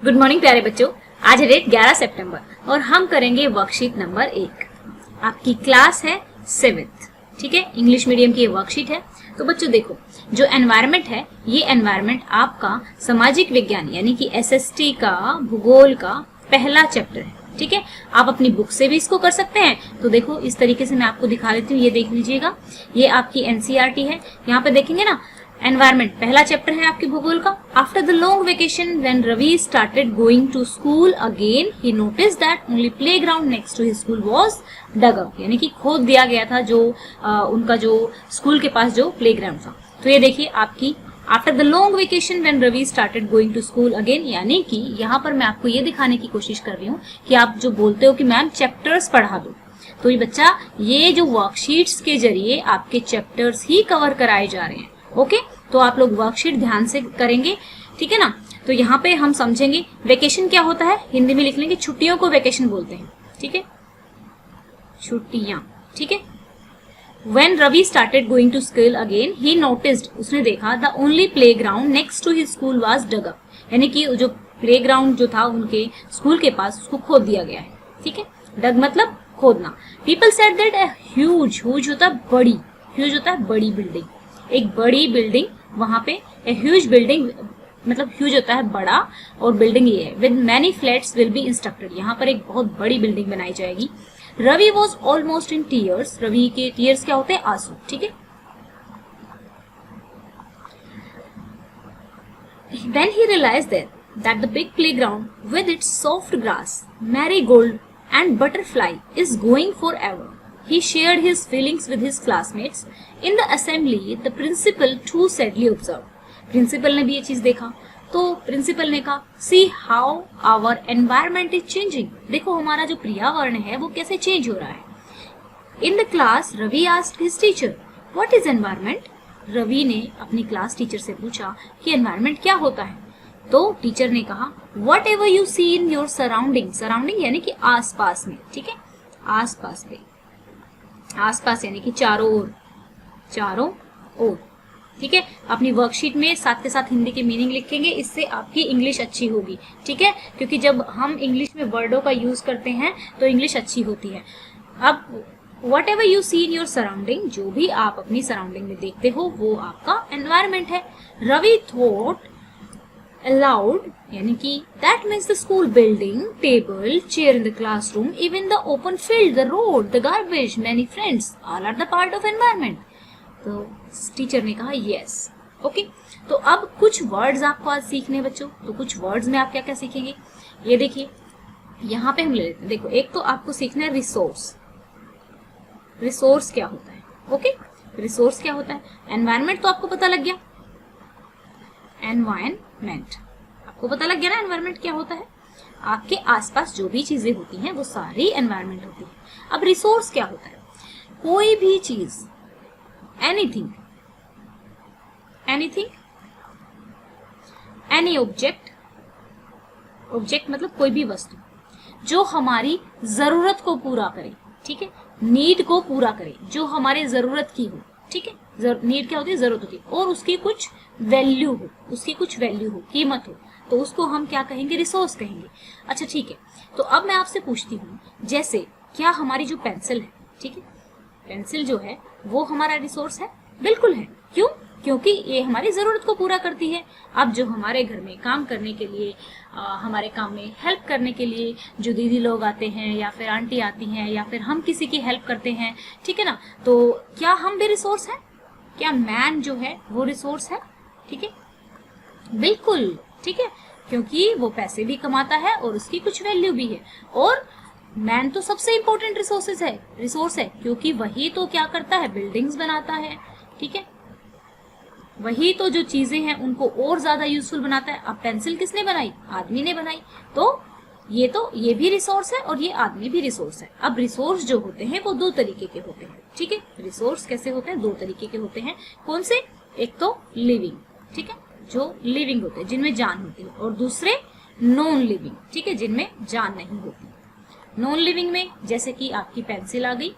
Good morning प्यारे बच्चों। आज है डेट 11 सितंबर और हम करेंगे वर्कशीट नंबर 1। आपकी क्लास है 7th, ठीक है। इंग्लिश मीडियम की ये वर्कशीट है। तो बच्चों देखो, जो एनवायरनमेंट है ये एनवायरनमेंट आपका सामाजिक विज्ञान यानी कि एसएसटी का भूगोल का पहला चैप्टर है, ठीक है। आप अपनी बुक से भी इसको कर सकते हैं। तो देखो इस तरीके से मैं आपको दिखा देती हूँ, ये देख लीजिएगा, ये आपकी एनसीईआरटी है। यहाँ पे देखेंगे ना, एनवायरमेंट पहला चैप्टर है आपके भूगोल का। After the long vacation when Ravi started going to school again he notice that only playground next to his school was dug up, यानी कि खोद दिया गया था जो उनका जो स्कूल के पास जो प्लेग्राउंड था। तो ये देखिए आपकी after the long vacation when Ravi started going to school again, यानी कि यहाँ पर मैं आपको ये दिखाने की कोशिश कर रही हूँ कि आप जो बोलते हो कि मैम चैप्टर्स पढ़ा दो, तो ये बच्चा ये जो वर्कशीट्स के जरिए आपके चैप्टर्स ही कवर कराए जा रहे हैं। ओके, तो आप लोग वर्कशीट ध्यान से करेंगे, ठीक है ना। तो यहाँ पे हम समझेंगे वेकेशन क्या होता है, हिंदी में लिख लेंगे छुट्टियों को वेकेशन बोलते हैं, ठीक है, छुट्टियां, ठीक है। When Ravi started going to school again, he noticed, उसने देखा the only playground next to his school was dug up, यानी कि जो प्लेग्राउंड जो था उनके स्कूल के पास उसको खोद दिया गया है, ठीक है। डग मतलब खोदना। People said that a huge होता है बड़ी, huge होता है बड़ी बिल्डिंग, एक बड़ी बिल्डिंग वहां पे, a huge building मतलब huge होता है बड़ा और बिल्डिंग ये है, with many flats will be constructed, यहाँ पर एक बहुत बड़ी बिल्डिंग बनाई जाएगी। Ravi was almost in tears, Ravi के टीयर्स क्या होते हैं, आंसू, ठीक है। Then he realized that the big playground with its soft grass, marigold and butterfly is going forever. He shared his feelings with his classmates. In the assembly, the principal too sadly observed. Principal ने भी ये चीज देखा, तो principal ने कहा, see how our environment is changing, देखो हमारा जो पर्यावरण है वो कैसे चेंज हो रहा है। In the class Ravi asked his teacher what is environment, Ravi ने अपनी क्लास टीचर से पूछा कि एनवायरमेंट क्या होता है। तो टीचर ने कहा whatever you see in your surrounding, surrounding यानी कि आसपास में, ठीक है, आसपास में, आसपास यानी कि चारों ओर, चारों ओर, ठीक है। अपनी वर्कशीट में साथ के साथ हिंदी के मीनिंग लिखेंगे, इससे आपकी इंग्लिश अच्छी होगी, ठीक है, क्योंकि जब हम इंग्लिश में वर्डों का यूज करते हैं तो इंग्लिश अच्छी होती है। अब whatever you see in your surrounding, जो भी आप अपनी सराउंडिंग में देखते हो वो आपका एनवायरमेंट है। रवि थॉट अलाउड, यानी कि that means the school building, table, chair in the classroom, even the open field, the road, the garbage, many friends, all are the part of environment. तो टीचर ने कहा यस, ओके। तो अब कुछ words आपको आज सीखने बच्चों, तो कुछ वर्ड्स में आप क्या क्या सीखेंगे, ये देखिए यहाँ पे हम ले लेते हैं। देखो एक तो आपको सीखना है रिसोर्स, रिसोर्स क्या होता है, ओके, रिसोर्स क्या होता है। एनवायरमेंट तो आपको पता लग गया, एनवायरमेंट आपको पता लग गया ना, एनवायरमेंट क्या होता है, आपके आसपास जो भी चीजें होती हैं वो सारी एनवायरमेंट होती है। अब रिसोर्स क्या होता है, कोई भी चीज, anything, anything, any object, object मतलब कोई भी वस्तु जो हमारी जरूरत को पूरा करे, ठीक है, नीड को पूरा करे, जो हमारे जरूरत की हो, ठीक है। नीड क्या होती है, जरूरत होती है, और उसकी कुछ वैल्यू हो, उसकी कुछ वैल्यू हो, कीमत हो, तो उसको हम क्या कहेंगे, रिसोर्स कहेंगे। अच्छा ठीक है, तो अब मैं आपसे पूछती हूँ, जैसे क्या हमारी जो पेंसिल है, ठीक है, पेंसिल जो है वो हमारा रिसोर्स है, बिल्कुल है। क्यों, क्योंकि ये हमारी जरूरत को पूरा करती है। अब जो हमारे घर में काम करने के लिए, हमारे काम में हेल्प करने के लिए जो दीदी लोग आते हैं या फिर आंटी आती हैं या फिर हम किसी की हेल्प करते हैं, ठीक है ना, तो क्या हम भी रिसोर्स हैं, क्या मैन जो है वो रिसोर्स है, ठीक है, बिल्कुल, ठीक है, क्योंकि वो पैसे भी कमाता है और उसकी कुछ वैल्यू भी है। और मैन तो सबसे इंपॉर्टेंट रिसोर्स है, क्योंकि वही तो क्या करता है, बिल्डिंग्स बनाता है, ठीक है, वही तो जो चीजें हैं उनको और ज्यादा यूजफुल बनाता है। अब पेंसिल किसने बनाई, आदमी ने बनाई, तो ये भी रिसोर्स है और ये आदमी भी रिसोर्स है। अब रिसोर्स जो होते हैं वो दो तरीके के होते हैं, ठीक है, रिसोर्स कैसे होते हैं, दो तरीके के होते हैं। कौन से, एक तो लिविंग, ठीक है, जो लिविंग होते हैं जिनमें जान होती है, और दूसरे नॉन लिविंग, ठीक है, जिनमें जान नहीं होती। नॉन लिविंग में जैसे कि आपकी पेंसिल आ गई,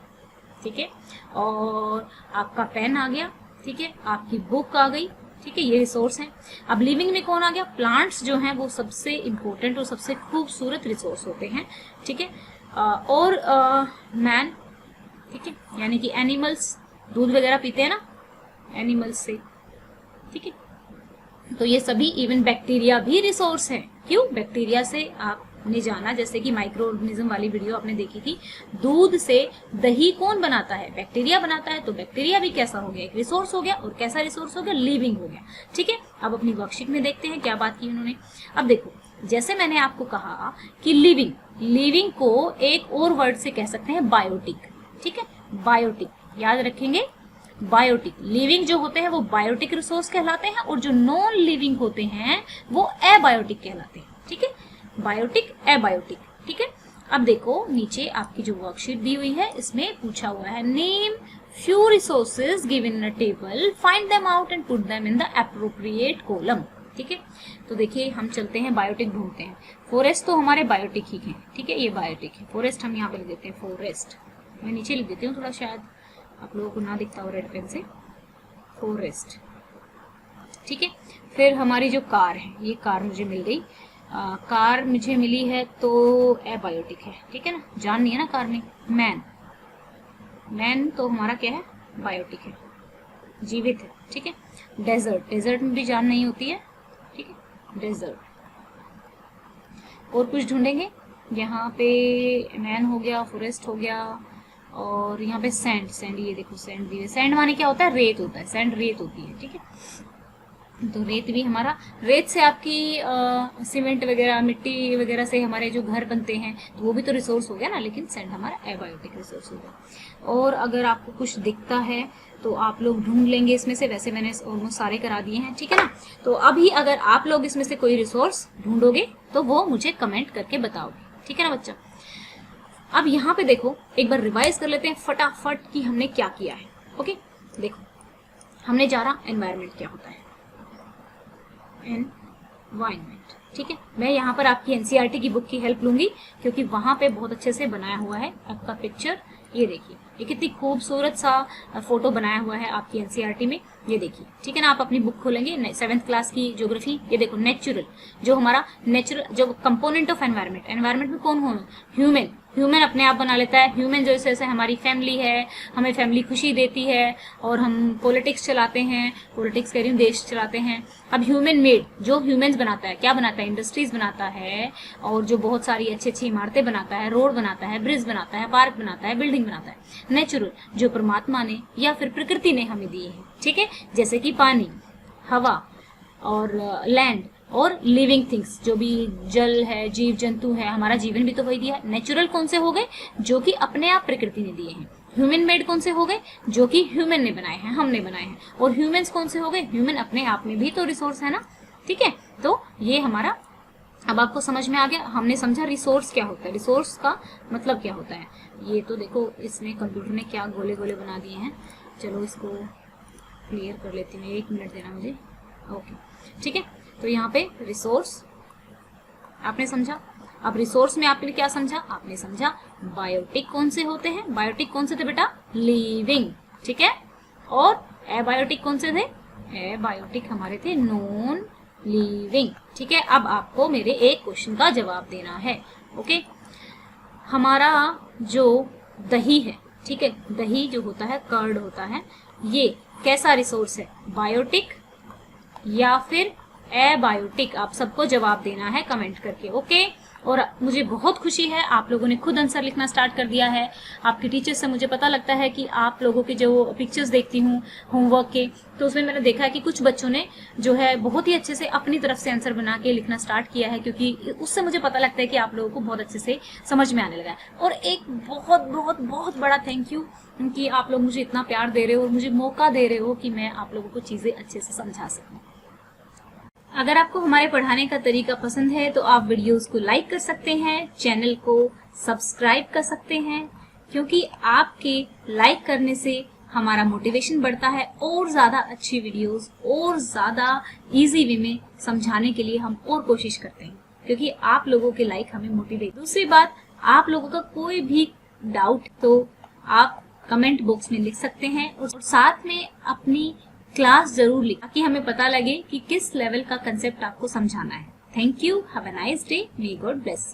ठीक है, और आपका पेन आ गया, ठीक है, आपकी बुक आ गई, ठीक है, ये रिसोर्स है। अब लिविंग में कौन आ गया? प्लांट्स जो हैं वो सबसे इंपॉर्टेंट और सबसे खूबसूरत रिसोर्स होते हैं, ठीक है। और मैन, ठीक है, यानी कि एनिमल्स दूध वगैरह पीते हैं ना एनिमल्स से, ठीक है। तो ये सभी, इवन बैक्टीरिया भी रिसोर्स है। क्यों? बैक्टीरिया से आपने जाना, जैसे कि माइक्रो ऑर्गेनिज्म वाली वीडियो आपने देखी थी, दूध से दही कौन बनाता है? बैक्टीरिया बनाता है। तो बैक्टीरिया भी कैसा हो गया? एक रिसोर्स हो गया। और कैसा रिसोर्स हो गया? लिविंग हो गया, ठीक है। अब अपनी वर्कशीट में देखते हैं क्या बात की उन्होंने। अब देखो, जैसे मैंने आपको कहा कि लिविंग को एक और वर्ड से कह सकते हैं बायोटिक, ठीक है। बायोटिक याद रखेंगे, बायोटिक। लिविंग जो होते हैं वो बायोटिक रिसोर्स कहलाते हैं, और जो नॉन लिविंग होते हैं वो एबायोटिक कहलाते हैं, ठीक है। बायोटिक, एबायोटिक, ठीक है। अब देखो नीचे आपकी जो वर्कशीट दी हुई है इसमें पूछा हुआ है, name few resources given in a table, find them out and put them in the appropriate column, ठीक है। तो देखिए हम चलते हैं, बायोटिक ढूंढते हैं। फॉरेस्ट तो हमारे बायोटिक ही है, ठीक है, ये बायोटिक है। फॉरेस्ट हम यहाँ पे लिख देते हैं, फॉरेस्ट मैं नीचे लिख देती हूँ, थोड़ा शायद आप लोगों को ना दिखता हो रेड पेन से, फॉरेस्ट, ठीक है। फिर हमारी जो कार है, ये कार मुझे मिल गई, कार मुझे मिली है तो एबायोटिक है, ठीक है ना, जान नहीं है ना कार में। मैन तो हमारा क्या है? बायोटिक है, जीवित है, ठीक है। डेजर्ट में भी जान नहीं होती है, ठीक है, डेजर्ट। और कुछ ढूंढेंगे, यहाँ पे मैन हो गया, फॉरेस्ट हो गया, और यहाँ पे सैंड, ये देखो सैंड दी है। सैंड माने क्या होता है? रेत होता है, सैंड रेत होती है, ठीक है। तो रेत भी हमारा, रेत से आपकी सीमेंट वगैरह, मिट्टी वगैरह से हमारे जो घर बनते हैं, तो वो भी तो रिसोर्स हो गया ना, लेकिन सैंड हमारा एबायोटिक रिसोर्स हो गया। और अगर आपको कुछ दिखता है तो आप लोग ढूंढ लेंगे इसमें से, वैसे मैंने ऑलमोस्ट सारे करा दिए हैं, ठीक है ना। तो अभी अगर आप लोग इसमें से कोई रिसोर्स ढूंढोगे तो वो मुझे कमेंट करके बताओगे, ठीक है ना बच्चा। अब यहाँ पे देखो, एक बार रिवाइज कर लेते हैं फटाफट कि हमने क्या किया है। ओके, देखो हमने जाना एनवायरनमेंट क्या होता है, एनवायरनमेंट, ठीक है। मैं यहाँ पर आपकी एनसीईआरटी की बुक की हेल्प लूंगी, क्योंकि वहां पे बहुत अच्छे से बनाया हुआ है आपका पिक्चर। ये देखिए, ये कितनी खूबसूरत सा फोटो बनाया हुआ है आपकी एनसीईआरटी में, ये देखिए, ठीक है ना। आप अपनी बुक खोलेंगे 7th क्लास की ज्योग्राफी, ये देखो नेचुरल, जो हमारा नेचुरल जो कंपोनेंट ऑफ एनवायरनमेंट, एनवायरनमेंट में कौन हो? ह्यूमन अपने आप बना लेता है। ह्यूमन जैसे हमारी फैमिली है, हमें फैमिली खुशी देती है, और हम पॉलिटिक्स चलाते हैं, पॉलिटिक्स कह रही हूँ, देश चलाते हैं। अब ह्यूमन मेड, जो ह्यूमंस बनाता है, क्या बनाता है? इंडस्ट्रीज बनाता है, और जो बहुत सारी अच्छी अच्छी इमारतें बनाता है, रोड बनाता है, ब्रिज बनाता है, पार्क बनाता है, बिल्डिंग बनाता है। नेचुरल, जो परमात्मा ने या फिर प्रकृति ने हमें दिए हैं, ठीक है, जैसे कि पानी, हवा और लैंड, और लिविंग थिंग्स, जो भी जल है, जीव जंतु है, हमारा जीवन भी तो वही दिया है। नेचुरल कौन से हो गए? जो कि अपने आप प्रकृति ने दिए हैं। ह्यूमन मेड कौन से हो गए? जो कि ह्यूमन ने बनाए हैं, हमने बनाए हैं। और ह्यूमंस कौन से हो गए? ह्यूमन अपने आप में भी तो रिसोर्स है ना, ठीक है। तो ये हमारा, अब आपको समझ में आ गया, हमने समझा रिसोर्स क्या होता है, रिसोर्स का मतलब क्या होता है। ये तो देखो इसमें कंप्यूटर ने क्या गोले गोले बना दिए हैं, चलो इसको क्लियर कर लेती हूँ, 1 मिनट देना मुझे। ओके, ठीक है। तो यहाँ पे रिसोर्स आपने समझा। अब रिसोर्स में आपने क्या समझा? आपने समझा बायोटिक कौन से होते हैं। बायोटिक कौन से थे बेटा? लिविंग, ठीक है। और एबायोटिक कौन से थे? एबायोटिक हमारे थे नॉन लिविंग, ठीक है। अब आपको मेरे एक क्वेश्चन का जवाब देना है। ओके, हमारा जो दही है, ठीक है, दही जो होता है, कर्ड होता है, ये कैसा रिसोर्स है? बायोटिक या फिर एबायोटिक? आप सबको जवाब देना है कमेंट करके, ओके। और मुझे बहुत खुशी है, आप लोगों ने खुद आंसर लिखना स्टार्ट कर दिया है। आपके टीचर से मुझे पता लगता है कि आप लोगों के जो पिक्चर्स देखती हूँ होमवर्क के, तो उसमें मैंने देखा है कि कुछ बच्चों ने जो है बहुत ही अच्छे से अपनी तरफ से आंसर बना के लिखना स्टार्ट किया है, क्योंकि उससे मुझे पता लगता है कि आप लोगों को बहुत अच्छे से समझ में आने लगा है। और एक बहुत बहुत बहुत बड़ा थैंक यू कि आप लोग मुझे इतना प्यार दे रहे हो और मुझे मौका दे रहे हो कि मैं आप लोगों को चीजें अच्छे से समझा सकूं। अगर आपको हमारे पढ़ाने का तरीका पसंद है तो आप वीडियोस को लाइक कर सकते हैं, चैनल को सब्सक्राइब कर सकते हैं, क्योंकि आपके लाइक करने से हमारा मोटिवेशन बढ़ता है और ज्यादा अच्छी वीडियोस और ज्यादा इजी वे में समझाने के लिए हम और कोशिश करते हैं, क्योंकि आप लोगों के लाइक हमें मोटिवेट। दूसरी बात, आप लोगों का कोई भी डाउट तो आप कमेंट बॉक्स में लिख सकते हैं, और साथ में अपनी क्लास जरूर लिखें ताकि हमें पता लगे कि किस लेवल का कंसेप्ट आपको समझाना है। Thank you, have a nice day, may God bless you.